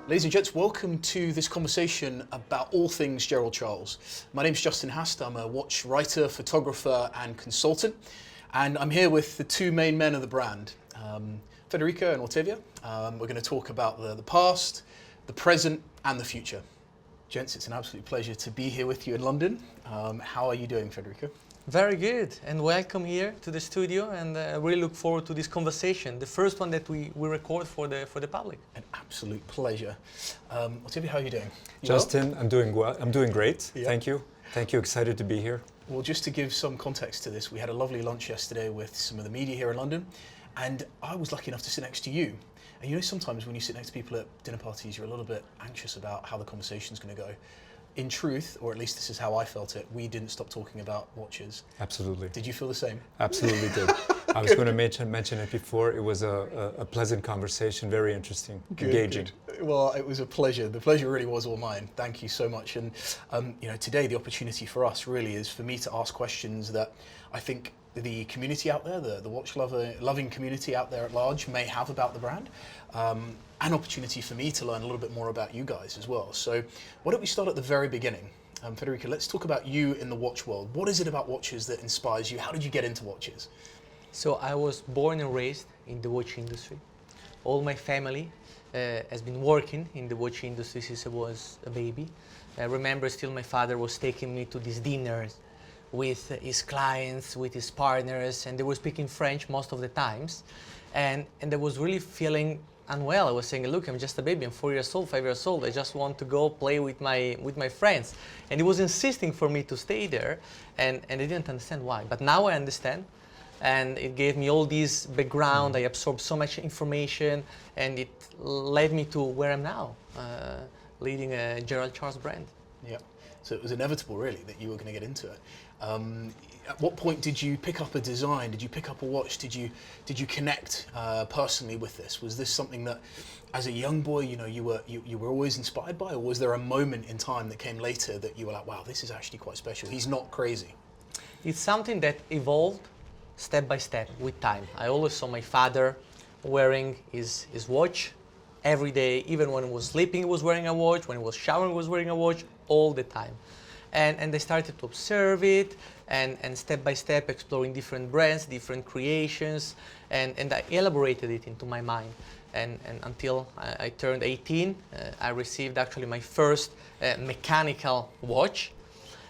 Ladies and gents, welcome to this conversation about all things Gerald Charles. My name's Justin Hast. I'm a watch writer, photographer and consultant, and I'm here with the two main men of the brand, Federico and Octavio. We're going to talk about the past, the present and the future. Gents, it's an absolute pleasure to be here with you in London. How are you doing, Federico? Very good, and welcome here to the studio, and I really look forward to this conversation, the first one that we record for the public. An absolute pleasure. Octavio, how are you doing? Justin, well? I'm doing well. I'm doing great. Yeah. Thank you. Thank you. Excited to be here. Well, just to give some context to this, we had a lovely lunch yesterday with some of the media here in London, and I was lucky enough to sit next to you. And you know, sometimes when you sit next to people at dinner parties, you're a little bit anxious about how the conversation's going to go. In truth, or at least this is how I felt it, we didn't stop talking about watches. Absolutely. Did you feel the same? Absolutely did. I was going to mention it before. It was a pleasant conversation, very interesting, engaging. Good. Well, it was a pleasure. The pleasure really was all mine. Thank you so much. And you know, today the opportunity for us really is for me to ask questions that I think the community out there, the watch loving community out there at large may have about the brand. An opportunity for me to learn a little bit more about you guys as well. So why don't we start at the very beginning? Federico, let's talk about you in the watch world. What is it about watches that inspires you? How did you get into watches? So I was born and raised in the watch industry. All my family has been working in the watch industry since I was a baby. I remember still my father was taking me to these dinners with his clients, with his partners, and they were speaking French most of the times. And I was really feeling unwell. I was saying, look, I'm just a baby, I'm 4 years old, 5 years old, I just want to go play with my friends. And he was insisting for me to stay there, and I didn't understand why. But now I understand, and it gave me all this background, I absorbed so much information, and it led me to where I'm now, leading a Gerald Charles brand. Yeah, so it was inevitable really that you were going to get into it. At what point did you pick up a design? Did you pick up a watch? Did you connect personally with this? Was this something that, as a young boy, you know, you were always inspired by, or was there a moment in time that came later that you were like, wow, this is actually quite special. He's not crazy. It's something that evolved step by step with time. I always saw my father wearing his watch every day. Even when he was sleeping, he was wearing a watch. When he was showering, he was wearing a watch all the time. And I started to observe it, and step by step exploring different brands, different creations, and I elaborated it into my mind. And until I turned 18, I received actually my first mechanical watch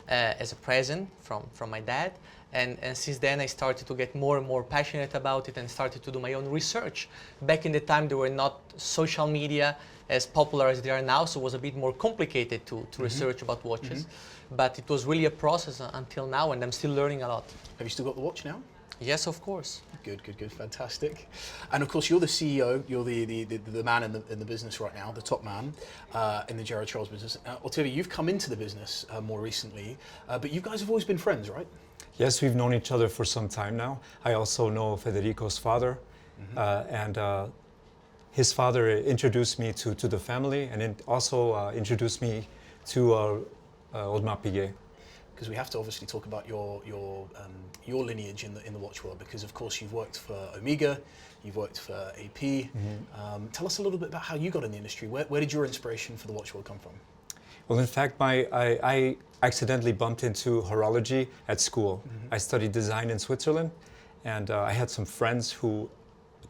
as a present from my dad. And since then I started to get more and more passionate about it and started to do my own research. Back in the time there were not social media as popular as they are now, so it was a bit more complicated to research about watches. But it was really a process until now, and I'm still learning a lot. Have you still got the watch now? Yes, of course. Good, fantastic. And of course, you're the CEO. You're the man in the business right now, the top man in the Gerald Charles business. Octavio, you've come into the business more recently, but you guys have always been friends, right? Yes, we've known each other for some time now. I also know Federico's father, and his father introduced me to the family, and also introduced me to Audemars Piguet. Because we have to obviously talk about your lineage in the watch world, because of course you've worked for Omega, you've worked for AP. Tell us a little bit about how you got in the industry. Where did your inspiration for the watch world come from? Well, in fact, I accidentally bumped into horology at school. I studied design in Switzerland, and I had some friends who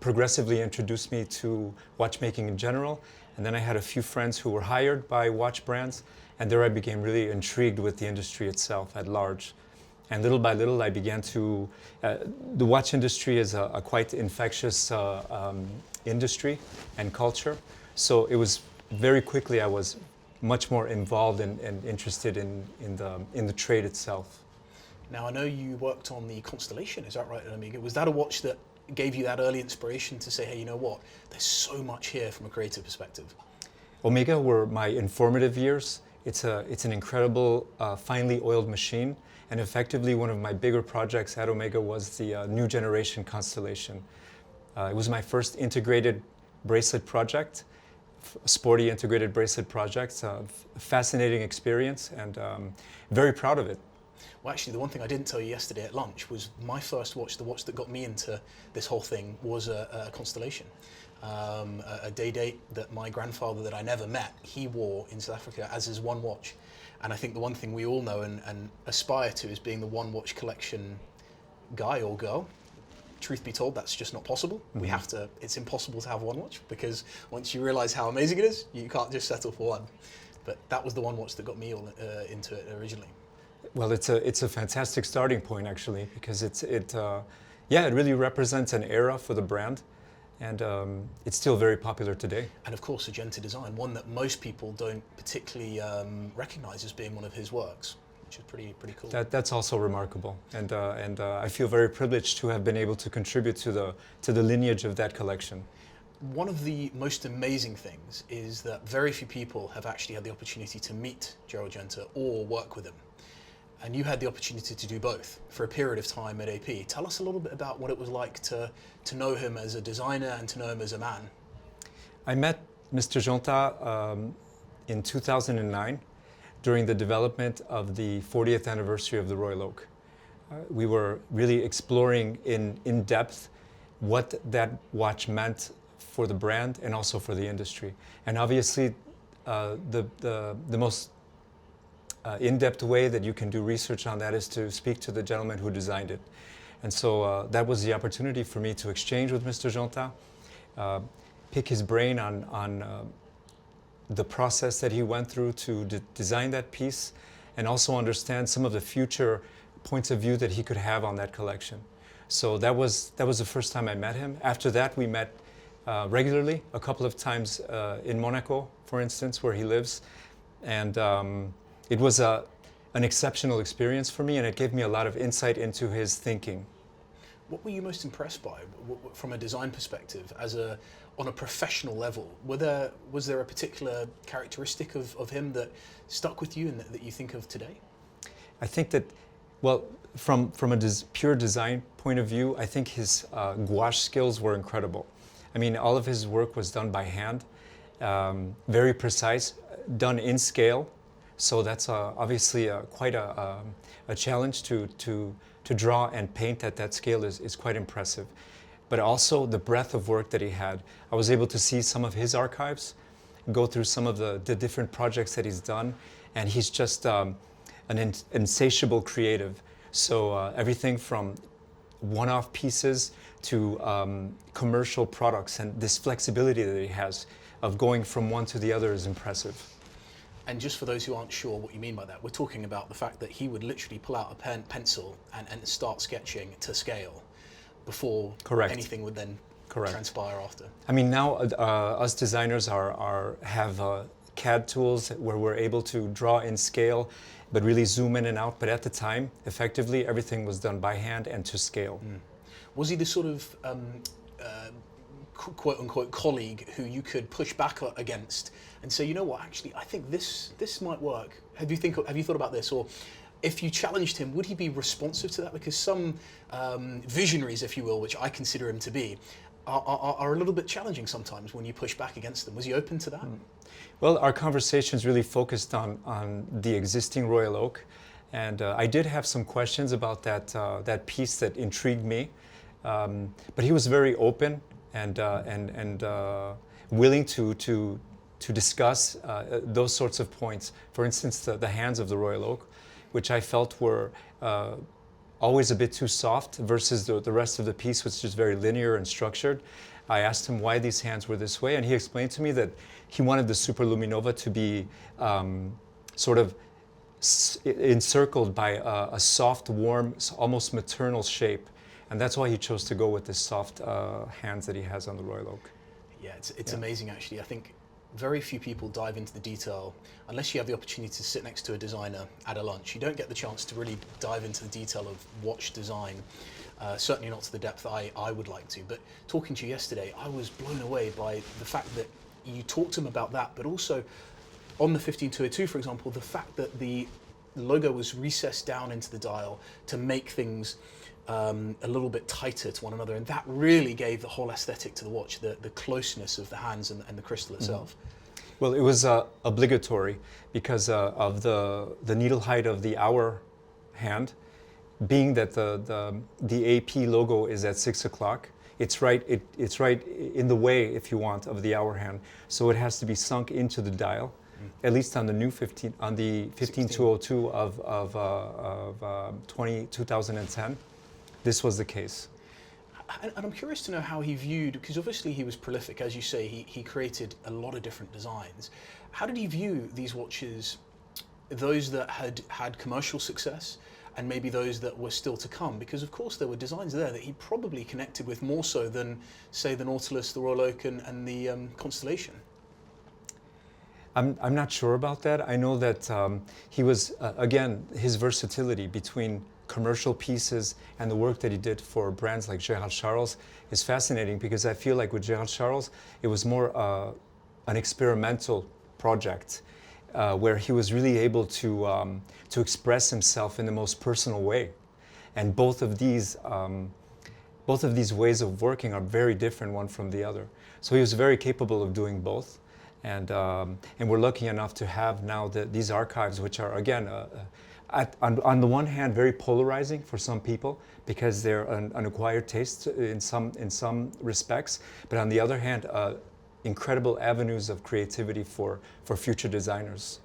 progressively introduced me to watchmaking in general. And then I had a few friends who were hired by watch brands, and there I became really intrigued with the industry itself at large. And little by little I began to, the watch industry is a quite infectious industry and culture. So it was very quickly I was much more involved and interested in the trade itself. Now I know you worked on the Constellation, is that right, at Omega? Was that a watch that gave you that early inspiration to say, hey, you know what, there's so much here from a creative perspective? Omega were my informative years. It's an incredible, finely oiled machine, and effectively one of my bigger projects at Omega was the new generation Constellation. It was my first integrated bracelet project, sporty integrated bracelet project, fascinating experience, and very proud of it. Well, actually, the one thing I didn't tell you yesterday at lunch was my first watch, the watch that got me into this whole thing, was a Constellation. a day date that my grandfather that I never met, he wore in South Africa as his one watch. And I think the one thing we all know and aspire to is being the one watch collection guy or girl. Truth be told, that's just not possible. We have to, it's impossible to have one watch, because once you realize how amazing it is, you can't just settle for one. But that was the one watch that got me all into it originally. Well, it's a fantastic starting point, actually, because it really represents an era for the brand, and it's still very popular today. And of course, a Genta design, one that most people don't particularly recognize as being one of his works, which is pretty cool. That's also remarkable, and I feel very privileged to have been able to contribute to the lineage of that collection. One of the most amazing things is that very few people have actually had the opportunity to meet Gerald Genta or work with him. And you had the opportunity to do both for a period of time at AP. Tell us a little bit about what it was like to know him as a designer and to know him as a man. I met Mr. Genta in 2009 during the development of the 40th anniversary of the Royal Oak. We were really exploring in depth what that watch meant for the brand and also for the industry. And obviously, the most in-depth way that you can do research on that is to speak to the gentleman who designed it. And so that was the opportunity for me to exchange with Mr. Genta, pick his brain on the process that he went through to design that piece, and also understand some of the future points of view that he could have on that collection. So that was the first time I met him. After that, we met regularly, a couple of times in Monaco, for instance, where he lives. And it was an exceptional experience for me, and it gave me a lot of insight into his thinking. What were you most impressed by from a design perspective, on a professional level? Was there a particular characteristic of him that stuck with you and that you think of today? I think that, well, from a pure design point of view, I think his gouache skills were incredible. I mean, all of his work was done by hand, very precise, done in scale. So that's obviously quite a challenge to draw and paint at that scale is quite impressive. But also the breadth of work that he had. I was able to see some of his archives, go through some of the different projects that he's done, and he's just an insatiable creative. So everything from one-off pieces to commercial products, and this flexibility that he has of going from one to the other is impressive. And just for those who aren't sure what you mean by that, we're talking about the fact that he would literally pull out a pencil and start sketching to scale before anything would then transpire after. I mean, now us designers have CAD tools where we're able to draw in scale, but really zoom in and out. But at the time, effectively, everything was done by hand and to scale. Was he the sort of quote-unquote colleague who you could push back against and say, you know what, actually, I think this might work. Have you thought about this? Or if you challenged him, would he be responsive to that? Because some visionaries, if you will, which I consider him to be, are a little bit challenging sometimes when you push back against them. Was he open to that? Well, our conversations really focused on the existing Royal Oak, and I did have some questions about that piece that intrigued me, but he was very open and willing to discuss those sorts of points. For instance, the hands of the Royal Oak, which I felt were always a bit too soft versus the rest of the piece, which is very linear and structured. I asked him why these hands were this way, and he explained to me that he wanted the Superluminova to be sort of encircled by a soft, warm, almost maternal shape. And that's why he chose to go with the soft hands that he has on the Royal Oak. Yeah, it's amazing actually. I think very few people dive into the detail unless you have the opportunity to sit next to a designer at a lunch. You don't get the chance to really dive into the detail of watch design, certainly not to the depth I would like to. But talking to you yesterday, I was blown away by the fact that you talked to him about that, but also on the 15202, for example, the fact that the logo was recessed down into the dial to make things a little bit tighter to one another, and that really gave the whole aesthetic to the watch, the closeness of the hands and the crystal itself. Well, it was obligatory because of the needle height of the hour hand, being that the AP logo is at 6 o'clock. it's right. It's right in the way, if you want, of the hour hand. So it has to be sunk into the dial, at least on the new 15, on the 15202 of 2010. This was the case. And I'm curious to know how he viewed, because obviously he was prolific, as you say, he created a lot of different designs. How did he view these watches, those that had had commercial success and maybe those that were still to come? Because of course there were designs there that he probably connected with more so than, say, the Nautilus, the Royal Oak and the Constellation. I'm not sure about that. I know that he was, again, his versatility between commercial pieces and the work that he did for brands like Gerald Charles is fascinating, because I feel like with Gerald Charles, it was more an experimental project where he was really able to express himself in the most personal way. And both of these ways of working are very different one from the other. So he was very capable of doing both. And we're lucky enough to have now these archives, which are, again, on the one hand, very polarizing for some people because they're an acquired taste in some respects, but on the other hand, incredible avenues of creativity for future designers.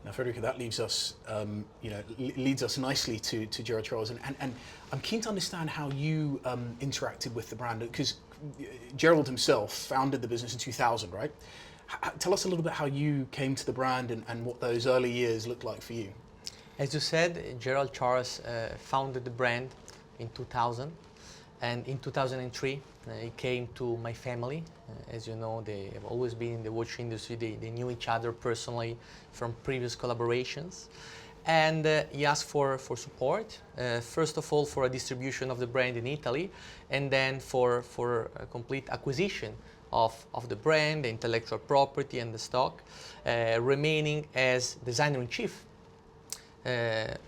Now, Federico, that leaves us, leads us nicely to Gerald Charles, and I'm keen to understand how you interacted with the brand, because Gerald himself founded the business in 2000, right? Tell us a little bit how you came to the brand and what those early years looked like for you. As you said, Gerald Charles founded the brand in 2000, and in 2003 he came to my family. As you know, they have always been in the watch industry. They knew each other personally from previous collaborations, and he asked for support. First of all, for a distribution of the brand in Italy, and then for a complete acquisition of the brand, the intellectual property, and the stock, remaining as designer-in-chief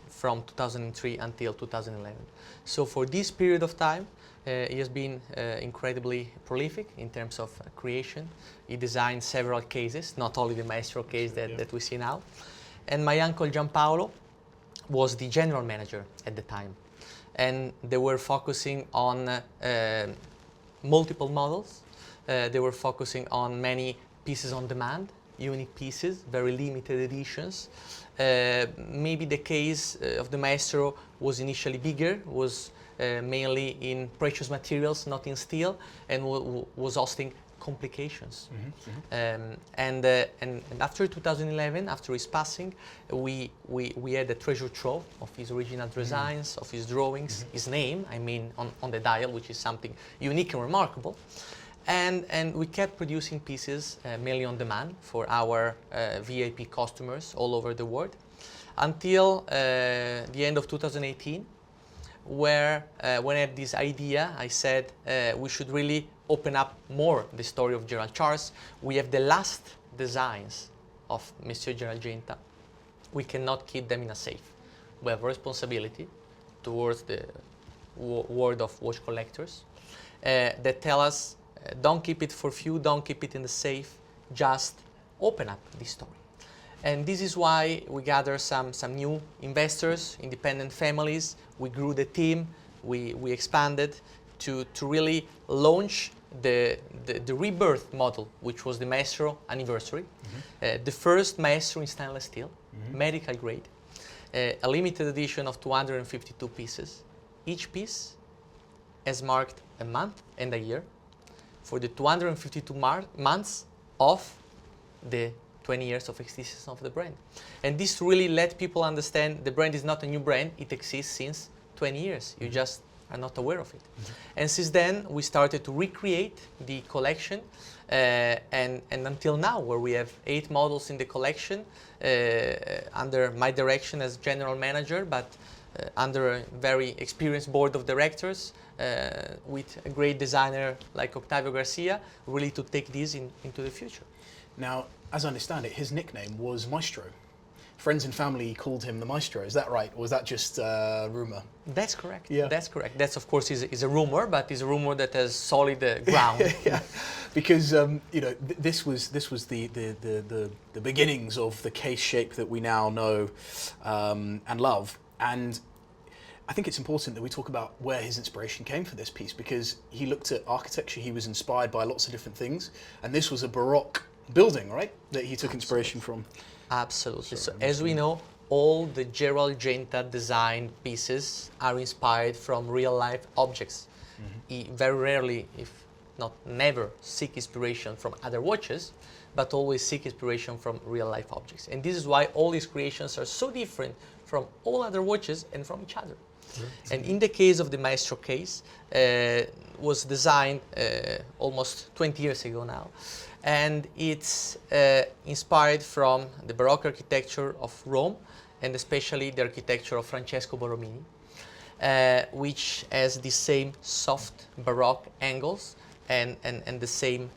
from 2003 until 2011. So for this period of time, he has been incredibly prolific in terms of creation. He designed several cases, not only the Maestro case that we see now. And my uncle Gianpaolo was the general manager at the time. And they were focusing on multiple models. They were focusing on many pieces on demand, unique pieces, very limited editions. Maybe the case of the Maestro was initially bigger, was mainly in precious materials, not in steel, and was hosting complications. And after 2011, after his passing, we had a treasure trove of his original designs, of his drawings, his name, I mean, on the dial, which is something unique and remarkable. And we kept producing pieces mainly on demand for our VIP customers all over the world until the end of 2018, where when I had this idea, I said we should really open up more the story of Gerald Charles. We have the last designs of Monsieur Gérald Genta. We cannot keep them in a safe. We have a responsibility towards the world of watch collectors that tell us, don't keep it for few, don't keep it in the safe, just open up this story. And this is why we gather some new investors, independent families. We grew the team, we expanded to really launch the rebirth model, which was the Maestro anniversary. The first Maestro in stainless steel, medical grade, a limited edition of 252 pieces. Each piece has marked a month and a year for the 252 months of the 20 years of existence of the brand. And this really let people understand the brand is not a new brand, it exists since 20 years. You just are not aware of it. And since then, we started to recreate the collection, and until now, where we have 8 models in the collection under my direction as general manager, but under a very experienced board of directors, with a great designer like Octavio Garcia, really to take this into the future. Now, as I understand it, his nickname was Maestro. Friends and family called him the Maestro. Is that right? Or was that just rumor? That's correct. Yeah. That's correct. That's, of course, is a rumor, but is a rumor that has solid ground. Yeah, because this was the beginnings of the case shape that we now know and love. And I think it's important that we talk about where his inspiration came for this piece, because he looked at architecture, he was inspired by lots of different things, and this was a Baroque building, right, that he took inspiration from. Absolutely. So as we know, all the Gérald Genta designed pieces are inspired from real-life objects. He very rarely, if not never, seek inspiration from other watches, but always seek inspiration from real-life objects. And this is why all his creations are so different from all other watches and from each other. And in the case of the Maestro case, was designed almost 20 years ago now, and it's inspired from the Baroque architecture of Rome, and especially the architecture of Francesco Borromini, which has the same soft Baroque angles and the same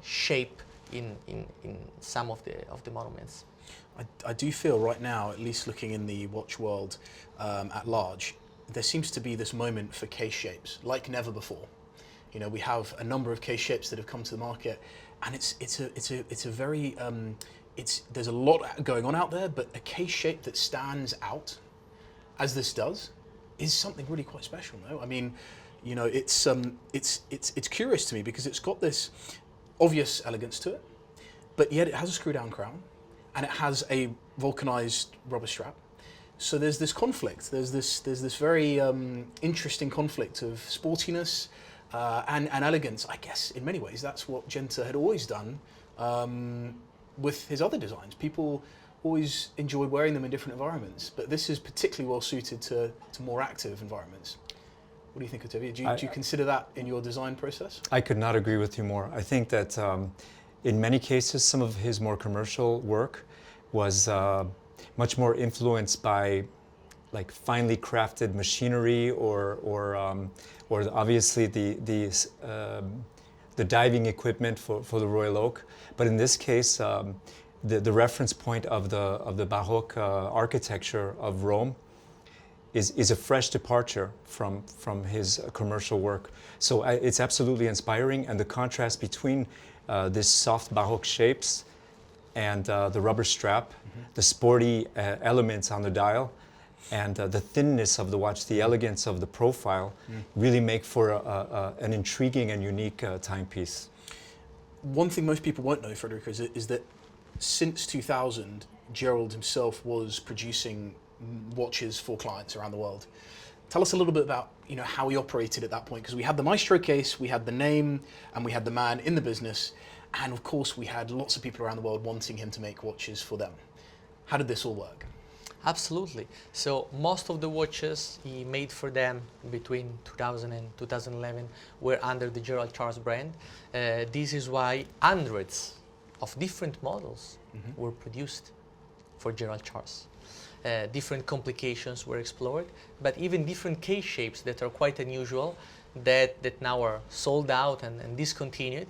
shape in some of the monuments. I do feel right now, at least looking in the watch world at large, there seems to be this moment for case shapes like never before. You know, we have a number of case shapes that have come to the market, and it's a very there's a lot going on out there, but a case shape that stands out, as this does, is something really quite special. No, I mean, you know, it's curious to me because it's got this obvious elegance to it, but yet it has a screw-down crown, and it has a vulcanized rubber strap. So there's this conflict. There's this very interesting conflict of sportiness and elegance. I guess in many ways that's what Genta had always done with his other designs. People always enjoyed wearing them in different environments, but this is particularly well suited to more active environments. What do you think, Octavio? Do you consider that in your design process? I could not agree with you more. I think that in many cases, some of his more commercial work was much more influenced by like finely crafted machinery or obviously the diving equipment for the Royal Oak. But in this case, the reference point of the Baroque architecture of Rome is a fresh departure from his commercial work. So it's absolutely inspiring, and the contrast between this soft Baroque shapes and the rubber strap, the sporty elements on the dial, and the thinness of the watch, the elegance of the profile, really make for an intriguing and unique timepiece. One thing most people won't know, Federico, is that since 2000, Gerald himself was producing watches for clients around the world. Tell us a little bit about, you know, how he operated at that point, because we had the Maestro case, we had the name, and we had the man in the business, and of course we had lots of people around the world wanting him to make watches for them. How did this all work? Absolutely. So most of the watches he made for them between 2000 and 2011 were under the Gerald Charles brand. This is why hundreds of different models were produced for Gerald Charles. Different complications were explored, but even different case shapes that are quite unusual that now are sold out and discontinued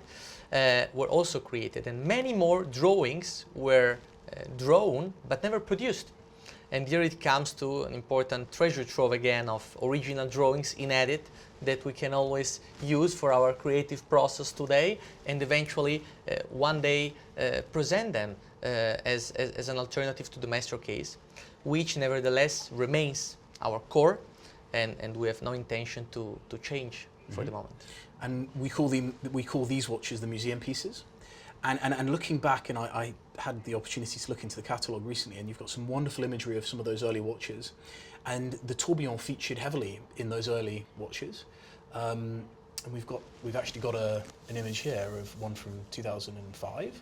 were also created. And many more drawings were drawn but never produced. And here it comes to an important treasure trove again of original drawings in edit that we can always use for our creative process today, and eventually one day present them as an alternative to the Maestro case, which nevertheless remains our core, and we have no intention to change for the moment. And we call these watches the museum pieces. And looking back, and I had the opportunity to look into the catalogue recently, and you've got some wonderful imagery of some of those early watches, and the tourbillon featured heavily in those early watches. And we've actually got an image here of one from 2005.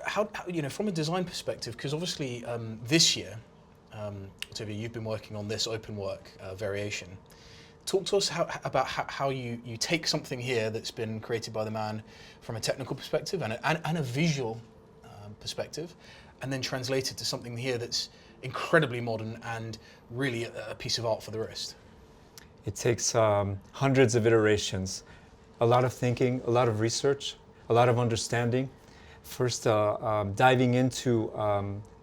How you know, from a design perspective, because obviously this year, Octavio, you've been working on this open work variation. Talk to us about how you take something here that's been created by the man from a technical perspective and a visual perspective, and then translate it to something here that's incredibly modern and really a piece of art for the wrist. It takes hundreds of iterations, a lot of thinking, a lot of research, a lot of understanding. First, diving into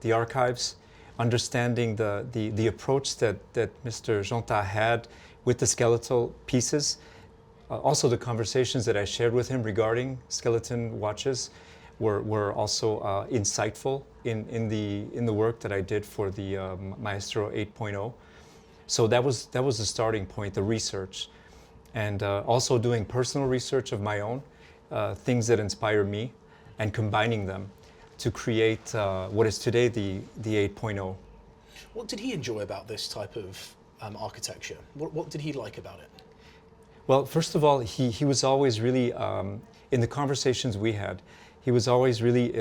the archives, understanding the approach that Mr. Genta had with the skeletal pieces. Also, the conversations that I shared with him regarding skeleton watches were also insightful in the work that I did for the Maestro 8.0. So that was the starting point, the research, and also doing personal research of my own, things that inspire me, and combining them to create what is today the 8.0. What did he enjoy about this type of architecture? What did he like about it? Well, first of all, he was always really, in the conversations we had, he was always really,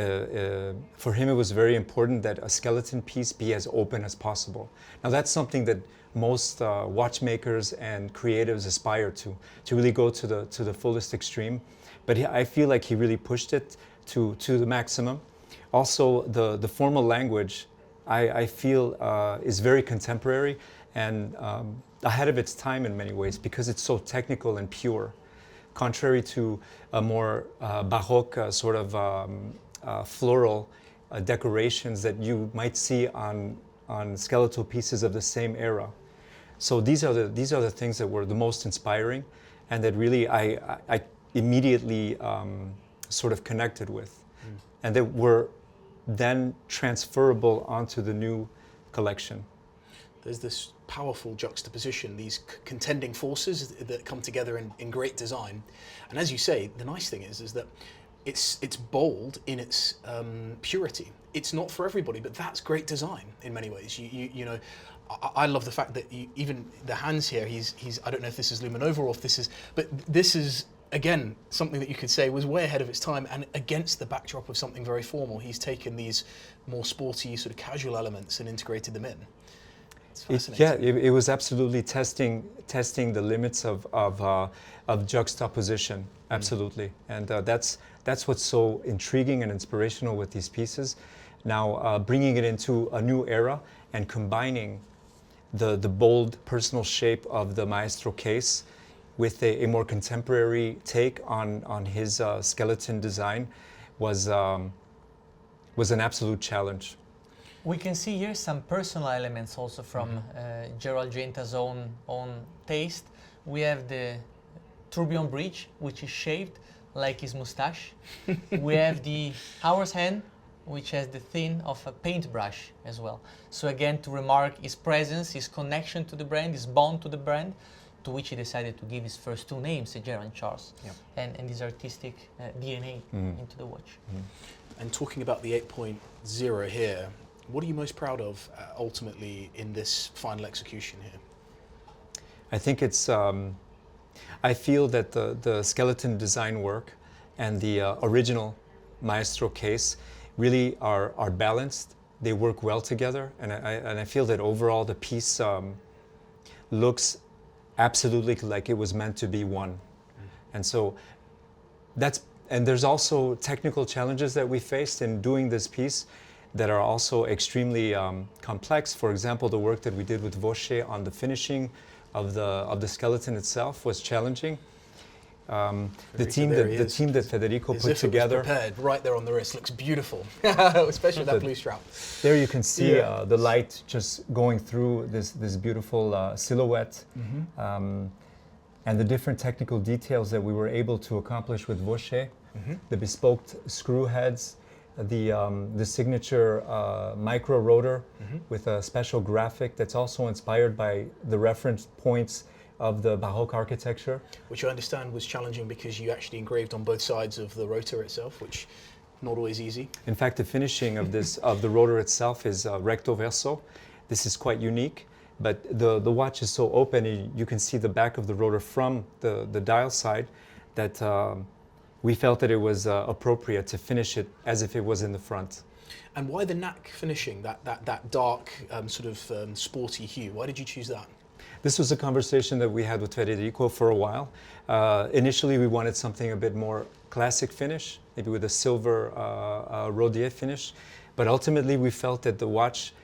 for him it was very important that a skeleton piece be as open as possible. Now that's something that most watchmakers and creatives aspire to really go to the fullest extreme. But I feel like he really pushed it to the maximum. Also, the formal language, I feel, is very contemporary and ahead of its time in many ways because it's so technical and pure, contrary to a more Baroque sort of floral decorations that you might see on skeletal pieces of the same era. So these are the things that were the most inspiring, and that really I immediately sort of connected with, and that were then transferable onto the new collection. There's this powerful juxtaposition, these contending forces that come together in great design. And as you say, the nice thing is that it's bold in its purity. It's not for everybody, but that's great design in many ways. You know, I love the fact that even the hands here, he's I don't know if this is Luminova or if this is, but this is again something that you could say was way ahead of its time, and against the backdrop of something very formal, he's taken these more sporty sort of casual elements and integrated them in. It's fascinating. It was absolutely testing the limits of juxtaposition, absolutely, and that's what's so intriguing and inspirational with these pieces. Now bringing it into a new era and combining the bold personal shape of the Maestro case with a more contemporary take on his skeleton design was an absolute challenge. We can see here some personal elements also from Gérald Genta's own taste. We have the tourbillon bridge, which is shaped like his mustache. We have the hour's hand, which has the thin of a paintbrush as well. So again, to remark his presence, his connection to the brand, his bond to the brand, to which he decided to give his first two names, Gerald Charles, and his artistic DNA into the watch. And talking about the 8.0 here, what are you most proud of ultimately in this final execution here? I think it's, I feel that the skeleton design work and the original Maestro case really are balanced. They work well together, and I feel that overall the piece looks absolutely like it was meant to be one. And so and there's also technical challenges that we faced in doing this piece that are also extremely complex. For example, the work that we did with Vaucher on the finishing of the skeleton itself was challenging. The team that Federico put together, was prepared right there on the wrist, looks beautiful, especially with that blue strap. There you can see the light just going through this beautiful silhouette, and the different technical details that we were able to accomplish with Vaucher, the bespoke screw heads, the signature micro rotor with a special graphic that's also inspired by the reference points of the Baroque architecture. Which I understand was challenging because you actually engraved on both sides of the rotor itself, which not always easy. In fact, the finishing of the rotor itself is recto verso. This is quite unique, but the watch is so open, you can see the back of the rotor from the dial side, that we felt that it was appropriate to finish it as if it was in the front. And why the nacre finishing, that dark sort of sporty hue? Why did you choose that? This was a conversation that we had with Federico for a while. Initially, we wanted something a bit more classic finish, maybe with a silver rodier finish. But ultimately, we felt that the watch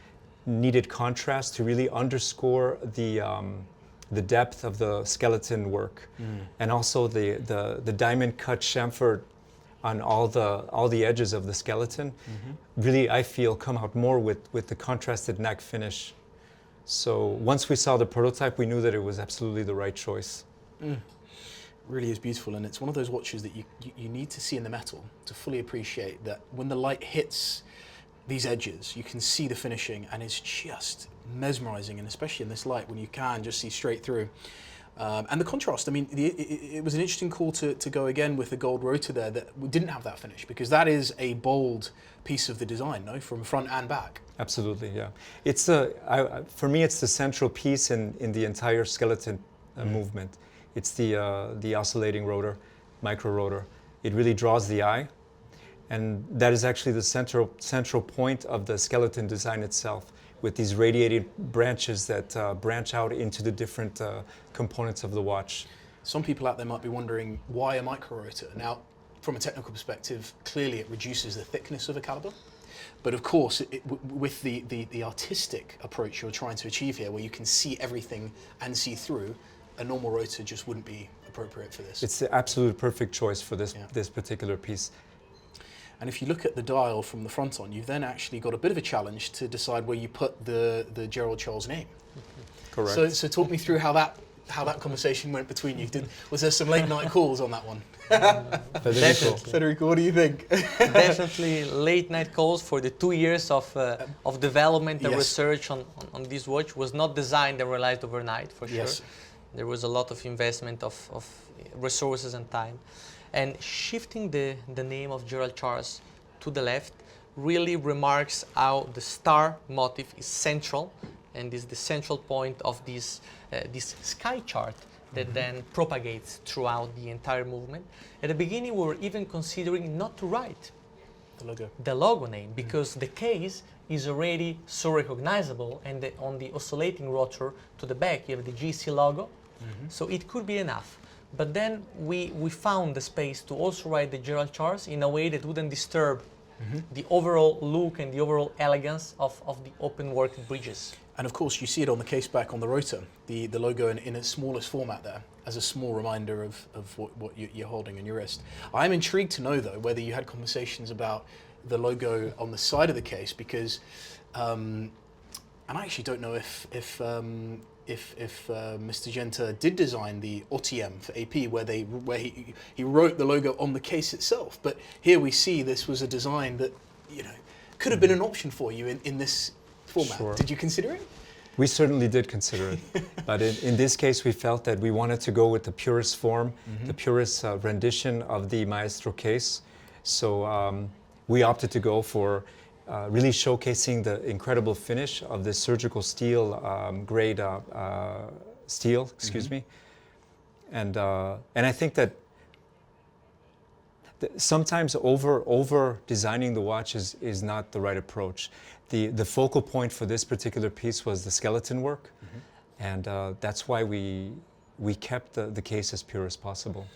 needed contrast to really underscore the depth of the skeleton work, and also the diamond cut chamfer on all the edges of the skeleton. Really, I feel, come out more with the contrasted neck finish. So once we saw the prototype, we knew that it was absolutely the right choice. Really is beautiful, and it's one of those watches that you need to see in the metal to fully appreciate that when the light hits these edges, you can see the finishing, and it's just mesmerizing, and especially in this light when you can just see straight through. And the contrast, I mean, it was an interesting call to go again with the gold rotor there that we didn't have that finish, because that is a bold piece of the design, no, from front and back. Absolutely, yeah. It's for me, it's the central piece in the entire skeleton movement. It's the oscillating rotor, micro rotor. It really draws the eye, and that is actually the central point of the skeleton design itself, with these radiating branches that branch out into the different components of the watch. Some people out there might be wondering, why a micro rotor? Now, from a technical perspective, clearly it reduces the thickness of a caliber. But of course, with the artistic approach you're trying to achieve here, where you can see everything and see through, a normal rotor just wouldn't be appropriate for this. It's the absolute perfect choice for this particular piece. And if you look at the dial from the front on, you've then actually got a bit of a challenge to decide where you put the Gerald Charles name. Correct. So talk me through how that conversation went between you. Was there some late night calls on that one? Federico, what do you think? Definitely late night calls for the 2 years of development and research on this watch. Was not designed and realized overnight, for sure. Yes. There was a lot of investment of resources and time. And shifting the name of Gerald Charles to the left really remarks how the star motif is central, and is the central point of this sky chart that then propagates throughout the entire movement. At the beginning, we were even considering not to write the logo name, because the case is already so recognizable, and on the oscillating rotor to the back you have the GC logo, so it could be enough. But then we found the space to also write the Gerald Charles in a way that wouldn't disturb the overall look and the overall elegance of the open work bridges. And of course, you see it on the case back on the rotor, the logo in its smallest format there, as a small reminder of what you're holding in your wrist. I'm intrigued to know, though, whether you had conversations about the logo on the side of the case, because, and I actually don't know if Mr. Genta did design the OTM for AP, where he wrote the logo on the case itself. But here we see this was a design that, you know, could have been an option for you in this format. Sure. Did you consider it? We certainly did consider it, but in this case we felt that we wanted to go with the purest form, the purest rendition of the Maestro case. So we opted to go for really showcasing the incredible finish of this surgical steel, grade steel, excuse me. And I think that sometimes over designing the watch is not the right approach. The focal point for this particular piece was the skeleton work, and that's why we kept the case as pure as possible.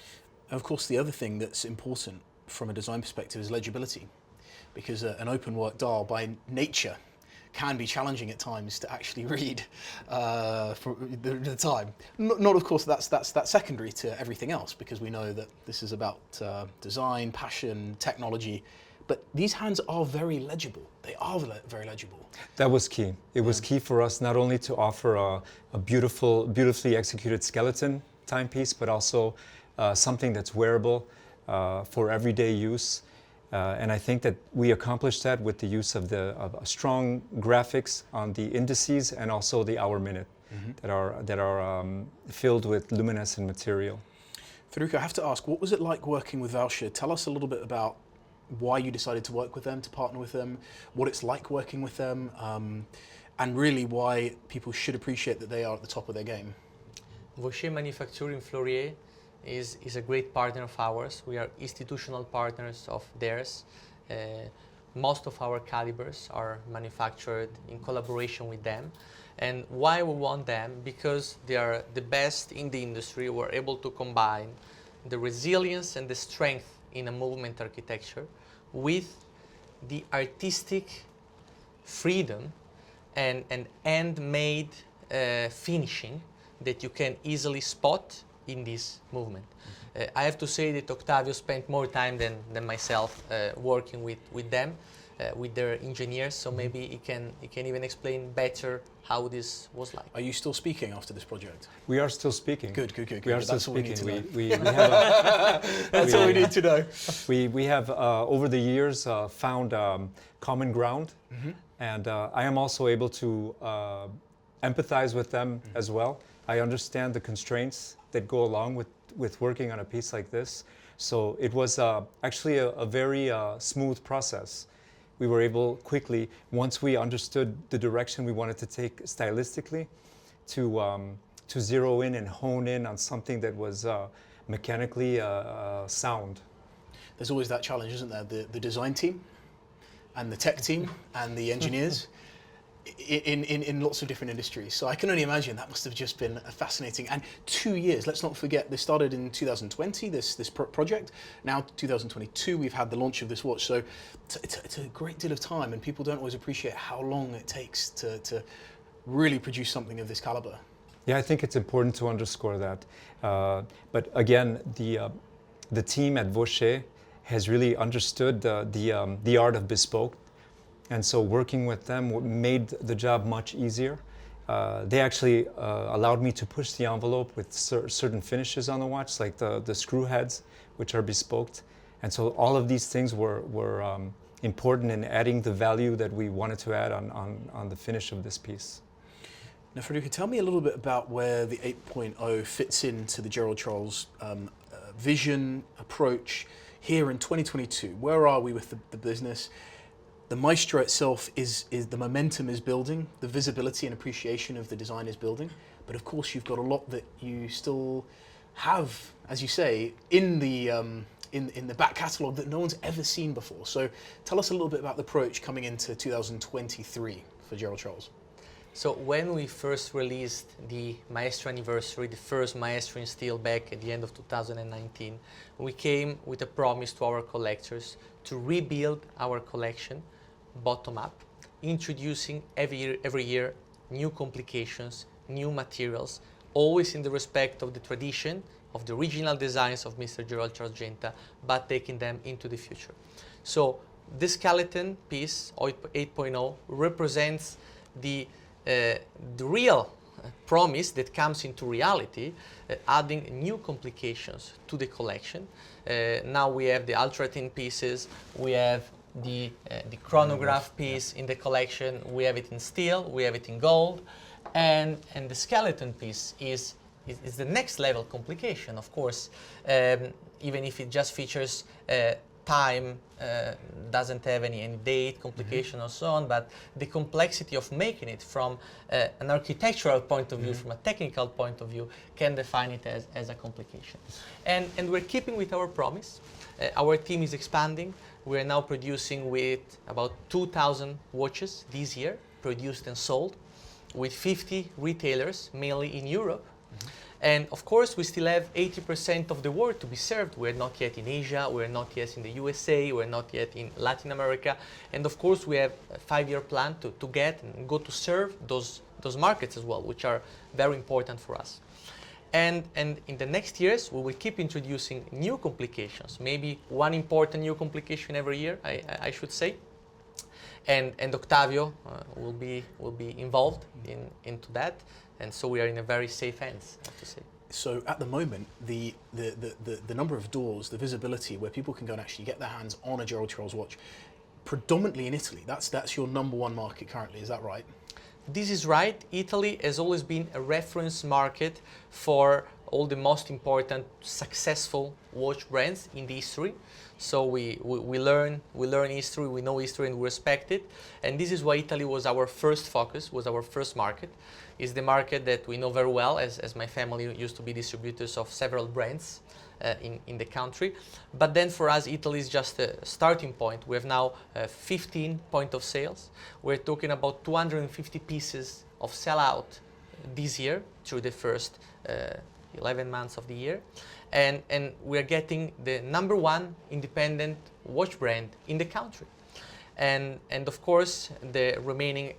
Of course, the other thing that's important from a design perspective is legibility, because an open work dial by nature can be challenging at times to actually read for the time. Not of course, that's secondary to everything else, because we know that this is about design, passion, technology. But these hands are very legible. They are very legible. That was key. It was key for us not only to offer a beautifully executed skeleton timepiece, but also something that's wearable for everyday use. And I think that we accomplished that with the use of strong graphics on the indices and also the hour minute that are filled with luminescent material. Federico, I have to ask, what was it like working with Valsche? Tell us a little bit about why you decided to work with them, to partner with them, what it's like working with them, and really why people should appreciate that they are at the top of their game. Vaucher Manufacturing Fleurier is a great partner of ours. We are institutional partners of theirs. Most of our calibers are manufactured in collaboration with them. And why we want them? Because they are the best in the industry. We're able to combine the resilience and the strength in a movement architecture with the artistic freedom and handmade finishing that you can easily spot in this movement. I have to say that Octavio spent more time than myself working with them. with their engineers, so maybe he can even explain better how this was like. Are you still speaking after this project? We are still speaking. Good. We are That's still all we need speaking. to know. We have That's all we need to know. we have over the years found common ground, and I am also able to empathize with them as well. I understand the constraints that go along with working on a piece like this. So it was actually a very smooth process. We were able quickly, once we understood the direction we wanted to take stylistically, to zero in and hone in on something that was mechanically sound. There's always that challenge, isn't there? The design team and the tech team and the engineers in lots of different industries. So I can only imagine that must have just been a fascinating. And 2 years, let's not forget, this started in 2020, this project. Now 2022, we've had the launch of this watch. So it's a great deal of time, and people don't always appreciate how long it takes to really produce something of this caliber. Yeah, I think it's important to underscore that. But again, the team at Vaucher has really understood the art of bespoke. And so working with them made the job much easier. They actually allowed me to push the envelope with certain finishes on the watch, like the screw heads, which are bespoke. And so all of these things were important in adding the value that we wanted to add on the finish of this piece. Now, Federico, tell me a little bit about where the 8.0 fits into the Gerald Charles vision, approach here in 2022. Where are we with the business? The Maestro itself is the momentum is building, the visibility and appreciation of the design is building, but of course you've got a lot that you still have, as you say, in the back catalogue that no one's ever seen before. So tell us a little bit about the approach coming into 2023 for Gerald Charles. So when we first released the Maestro anniversary, the first Maestro in steel back at the end of 2019, we came with a promise to our collectors to rebuild our collection bottom up, introducing every year new complications, new materials, always in the respect of the tradition of the original designs of Mr. Gerald Charles Genta, but taking them into the future. So this skeleton piece, 8.0, represents the real promise that comes into reality, adding new complications to the collection. Now we have the ultra thin pieces, we have the chronograph piece in the collection, we have it in steel, we have it in gold, and the skeleton piece is the next level complication, of course, even if it just features time, doesn't have any date, complication or so on, but the complexity of making it from an architectural point of view, from a technical point of view, can define it as a complication. And we're keeping with our promise. Our team is expanding. We're now producing with about 2,000 watches this year, produced and sold, with 50 retailers, mainly in Europe. And of course, we still have 80% of the world to be served. We're not yet in Asia, we're not yet in the USA, we're not yet in Latin America. And of course, we have a 5-year plan to get and go to serve those markets as well, which are very important for us. And in the next years, we will keep introducing new complications, maybe one important new complication every year, I should say. And Octavio will be involved into that. And so we are in a very safe hands, I have to say. So at the moment, the number of doors, the visibility where people can go and actually get their hands on a Gerald Charles watch, predominantly in Italy. That's your #1 market currently, is that right? This is right. Italy has always been a reference market for all the most important successful watch brands in the history. So we learn history, we know history, and we respect it. And this is why Italy was our first focus, was our first market. It's the market that we know very well, as my family used to be distributors of several brands in the country. But then for us, Italy is just a starting point. We have now 15 point of sales. We're talking about 250 pieces of sellout this year through the first 11 months of the year. And we're getting the #1 independent watch brand in the country. And of course, the remaining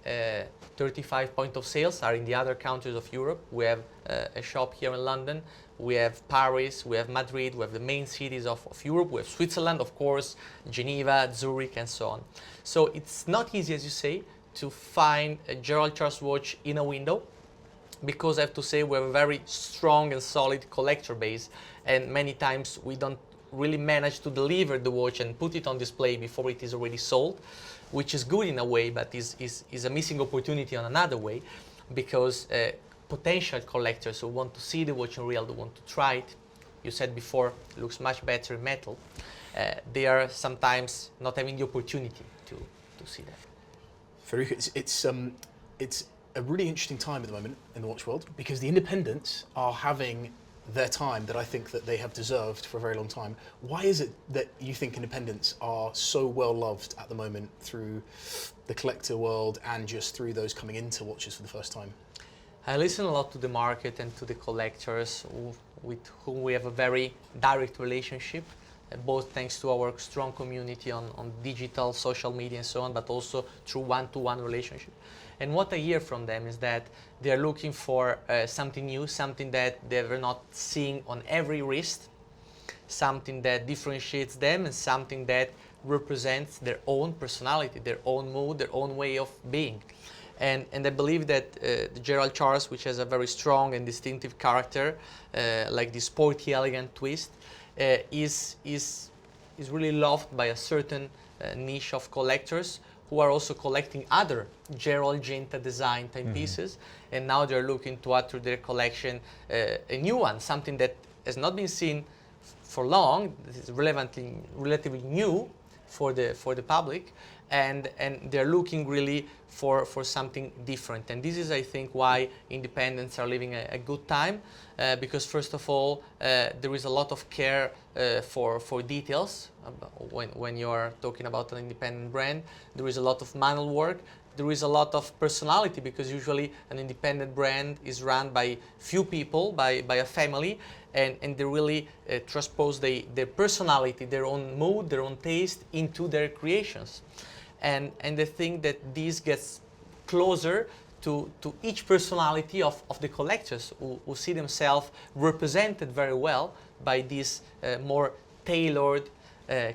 35 point of sales are in the other countries of Europe. We have a shop here in London. We have Paris, we have Madrid, we have the main cities of Europe, we have Switzerland, of course, Geneva, Zurich, and so on. So it's not easy, as you say, to find a Gerald Charles watch in a window, because I have to say we have a very strong and solid collector base, and many times we don't really manage to deliver the watch and put it on display before it is already sold, which is good in a way, but is a missing opportunity on another way, because potential collectors who want to see the watch in real, who want to try it, you said before, it looks much better in metal, they are sometimes not having the opportunity to see that. Federico, it's a really interesting time at the moment in the watch world, because the independents are having their time that I think that they have deserved for a very long time. Why is it that you think independents are so well loved at the moment through the collector world and just through those coming into watches for the first time? I listen a lot to the market and to the collectors with whom we have a very direct relationship, both thanks to our strong community on digital, social media and so on, but also through one-to-one relationship. And what I hear from them is that they are looking for something new, something that they're not seeing on every wrist, something that differentiates them and something that represents their own personality, their own mood, their own way of being. And I believe that the Gerald Charles, which has a very strong and distinctive character, like this sporty, elegant twist, is really loved by a certain niche of collectors who are also collecting other Gérald Genta design timepieces, and now they're looking to add to their collection a new one, something that has not been seen for long, this is relatively new for the public, and they're looking really for something different. And this is, I think, why independents are living a good time, because first of all, there is a lot of care for details. When you're talking about an independent brand, there is a lot of manual work. There is a lot of personality, because usually an independent brand is run by few people, by a family, and they really transpose their personality, their own mood, their own taste into their creations. And I think that this gets closer to each personality of the collectors who see themselves represented very well by these more tailored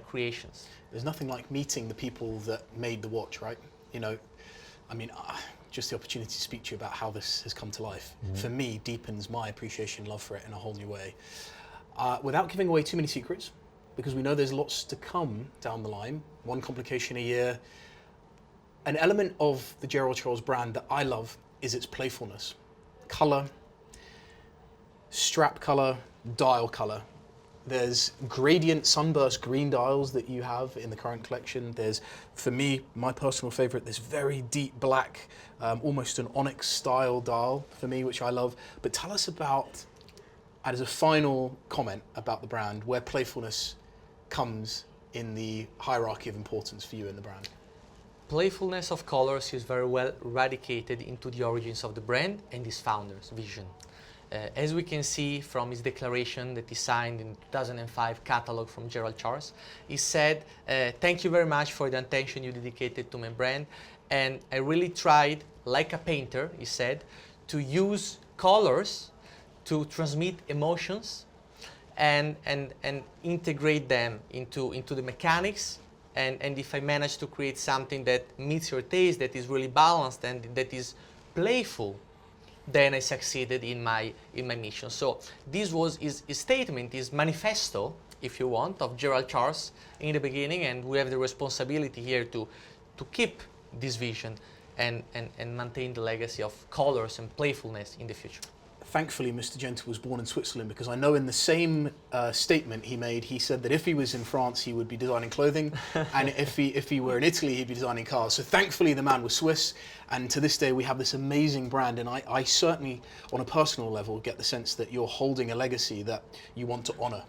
creations. There's nothing like meeting the people that made the watch, right? You know, I mean, just the opportunity to speak to you about how this has come to life, for me, deepens my appreciation and love for it in a whole new way. Without giving away too many secrets, because we know there's lots to come down the line, one complication a year, an element of the Gerald Charles brand that I love is its playfulness. Color, strap color, dial color. There's gradient sunburst green dials that you have in the current collection. There's, for me, my personal favorite, this very deep black, almost an onyx style dial for me, which I love. But tell us about, and as a final comment about the brand, where playfulness comes in the hierarchy of importance for you in the brand. Playfulness of colors is very well radicated into the origins of the brand and its founder's vision. As we can see from his declaration that he signed in 2005 catalog from Gerald Charles, he said, thank you very much for the attention you dedicated to my brand, and I really tried, like a painter, he said, to use colors to transmit emotions and integrate them into the mechanics, and if I manage to create something that meets your taste, that is really balanced and that is playful, then I succeeded in my mission. So this was his statement, his manifesto, if you want, of Gerald Charles in the beginning, and we have the responsibility here to keep this vision and maintain the legacy of colors and playfulness in the future. Thankfully, Mr. Genta was born in Switzerland, because I know in the same statement he made, he said that if he was in France, he would be designing clothing, and if he were in Italy, he'd be designing cars. So thankfully, the man was Swiss, and to this day, we have this amazing brand, and I certainly, on a personal level, get the sense that you're holding a legacy that you want to honour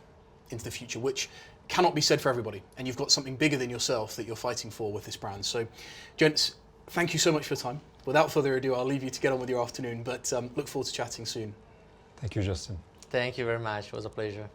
into the future, which cannot be said for everybody, and you've got something bigger than yourself that you're fighting for with this brand. So, gents, thank you so much for your time. Without further ado, I'll leave you to get on with your afternoon, but look forward to chatting soon. Thank you, Justin. Thank you very much. It was a pleasure.